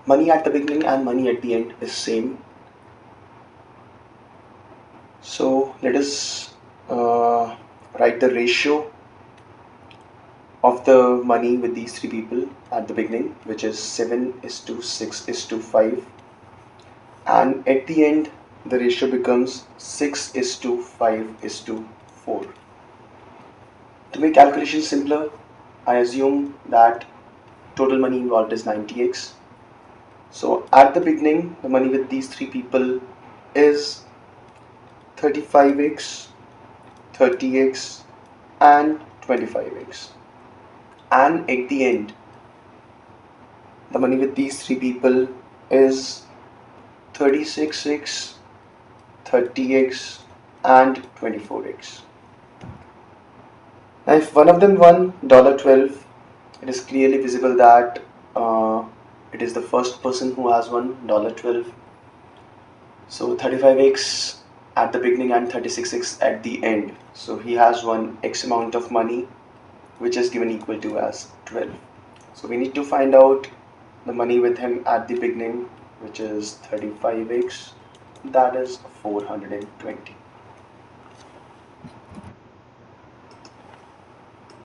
Money at the beginning and money at the end is same. So let us write the ratio of the money with these three people at the beginning, which is 7 is to 6 is to 5, and at the end the ratio becomes 6 is to 5 is to 4. To make calculation simpler, I assume that total money involved is 90x. So at the beginning, the money with these three people is 35x, 30x, and 25x. And at the end, the money with these three people is 36x, 30x, and 24x. Now, if one of them won $12, it is clearly visible that it is the first person who has won $12. So 35x at the beginning and 36x at the end. So he has won X amount of money, which is given equal to as 12. So we need to find out the money with him at the beginning, which is 35x, that is 420.